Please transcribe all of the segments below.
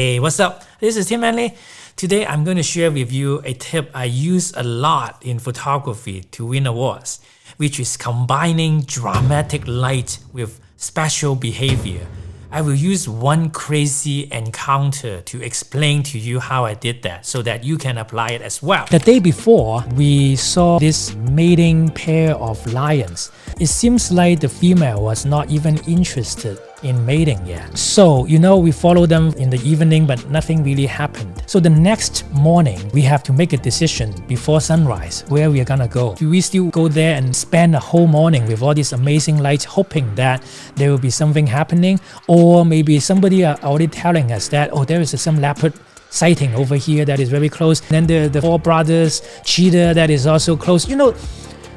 Hey, what's up? This is Tim Manley. Today I'm going to share with you a tip I use a lot in photography to win awards, which is combining dramatic light with special behavior. I will use one crazy encounter to explain to you how I did that so that you can apply it as well. The day before, we saw this mating pair of lions. It seems like the female was not even interested in mating yet. So, we followed them in the evening, but nothing really happened. So the next morning, we have to make a decision before sunrise where we are gonna go. Do we still go there and spend a whole morning with all these amazing lights hoping that there will be something happening? Or maybe somebody are already telling us that, oh, there is some leopard sighting over here that is very close. And then the four brothers cheetah that is also close.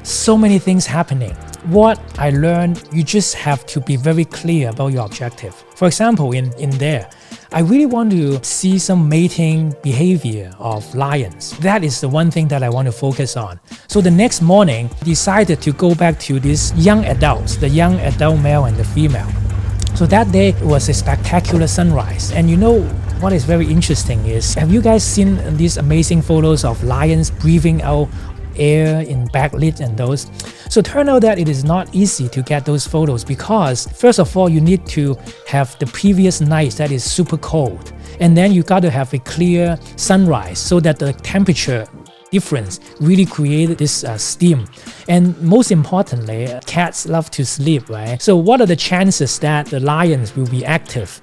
So many things happening. What I learned, you just have to be very clear about your objective. For example, in there, I really want to see some mating behavior of lions. That is the one thing that I want to focus on. So the next morning, decided to go back to these young adults, the young adult male and the female. So that day was a spectacular sunrise. And what is very interesting is, have you guys seen these amazing photos of lions breathing out air in backlit and those? So turn out that it is not easy to get those photos because first of all you need to have the previous night that is super cold, and then you got to have a clear sunrise so that the temperature difference really created this steam. And most importantly, cats love to sleep, right? So what are the chances that the lions will be active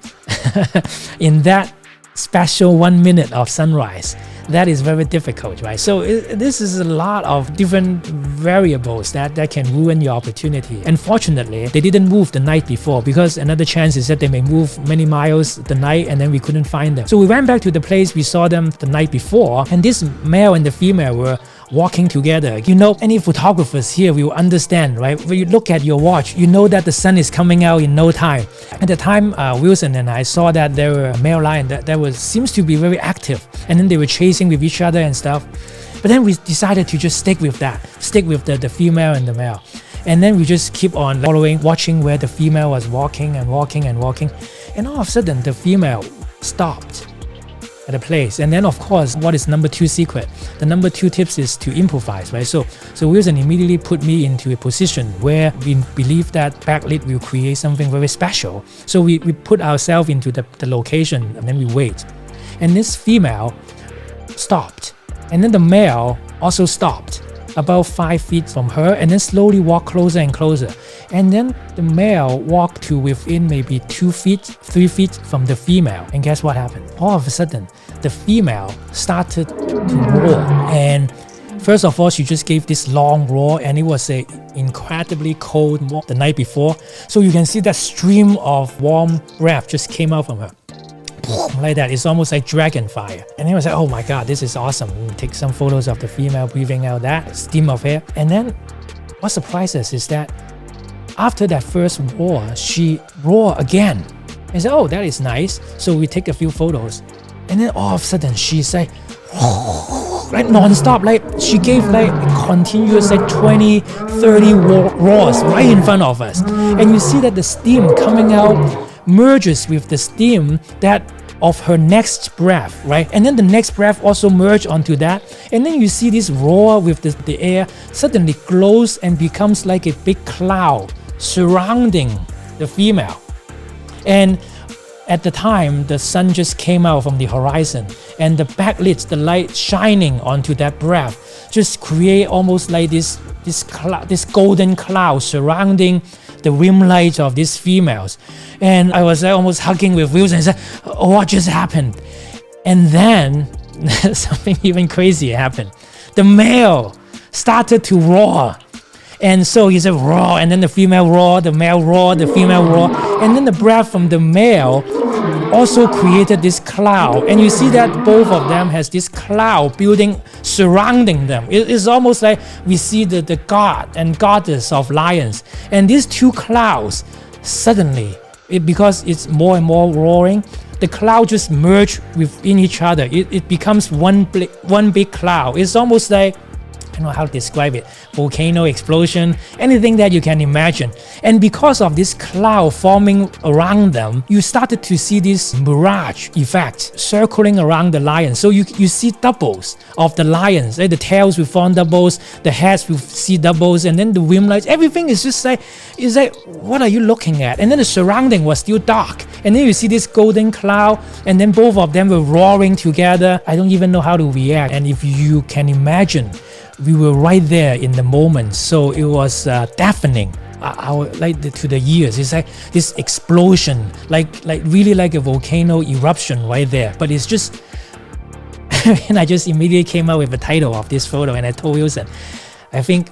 in that special 1 minute of sunrise? That is very difficult, right? So this is a lot of different variables that can ruin your opportunity. Unfortunately, they didn't move the night before because another chance is that they may move many miles the night and then we couldn't find them. So we went back to the place we saw them the night before, and this male and the female were walking together. Any photographers here will understand, right? When you look at your watch, you know that the sun is coming out in no time. At the time, Wilson and I saw that there were a male lion that seems to be very active, and then they were chasing with each other and stuff. But then we decided to just stick with the female and the male. And then we just keep on watching where the female was walking and walking and walking. And all of a sudden, the female stopped at a place. And then of course, what is number 2 secret? The number 2 tips is to improvise, right? So Wilson immediately put me into a position where we believe that backlit will create something very special. So we put ourselves into the location and then we wait. And this female stopped. And then the male also stopped about 5 feet from her and then slowly walked closer and closer. And then the male walked to within maybe 2 feet, 3 feet from the female. And guess what happened? All of a sudden, the female started to roar. And first of all, she just gave this long roar, and it was an incredibly cold walk the night before. So you can see that stream of warm breath just came out from her. Like that. It's almost like dragon fire. And then I was like, oh my god, this is awesome. Take some photos of the female breathing out that steam of air. And then what surprised us is that after that first roar, she roared again. I said, oh, that is nice. So we take a few photos. And then all of a sudden she's like non-stop, like she gave like a continuous 20, 30 roars right in front of us. And you see that the steam coming out merges with the steam that of her next breath, right? And then the next breath also merged onto that. And then you see this roar with the air suddenly glows and becomes like a big cloud surrounding the female. And at the time, the sun just came out from the horizon, and the backlit, the light shining onto that breath, just create almost like this golden cloud surrounding the rim lights of these females. And I was almost hugging with Wilson and said, oh, what just happened? And then something even crazier happened. The male started to roar. And so he said roar, and then the female roar, the male roar, the female roar. And then the breath from the male also created this cloud. And you see that both of them has this cloud building surrounding them. It is almost like we see the god and goddess of lions. And these two clouds, suddenly, because it's more and more roaring, the cloud just merge within each other. It becomes one big cloud. It's almost like, I don't know how to describe it, volcano explosion, anything that you can imagine. And because of this cloud forming around them, you started to see this mirage effect circling around the lion. So you see doubles of the lions, right? The tails will form doubles, the heads will see doubles, and then the wing lights, everything is just like, what are you looking at? And then the surrounding was still dark. And then you see this golden cloud, and then both of them were roaring together. I don't even know how to react. And if you can imagine, we were right there in the moment. So it was deafening. To the ears. It's like this explosion, like really like a volcano eruption right there. But it's just, and I just immediately came up with the title of this photo, and I told Wilson, I think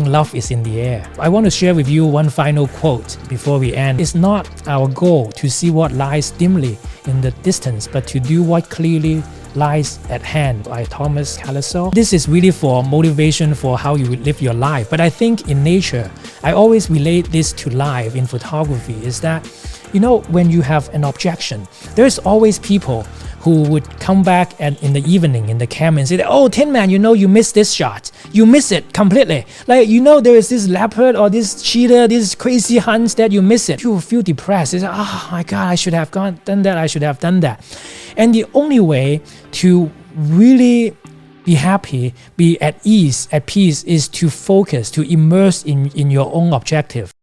love is in the air. I want to share with you one final quote before we end. It's not our goal to see what lies dimly in the distance, but to do what clearly lies at hand, by Thomas Calaso. This is really for motivation for how you live your life. But I think in nature, I always relate this to life in photography, is that, when you have an objection, there's always people who would come back in the evening in the camera and say, oh, Tin Man, you missed this shot. You miss it completely. Like, there is this leopard or this cheetah, this crazy hunts that you miss it. You will feel depressed. It's like, oh my God, I should have done that. I should have done that. And the only way to really be happy, be at ease, at peace, is to focus, to immerse in your own objective.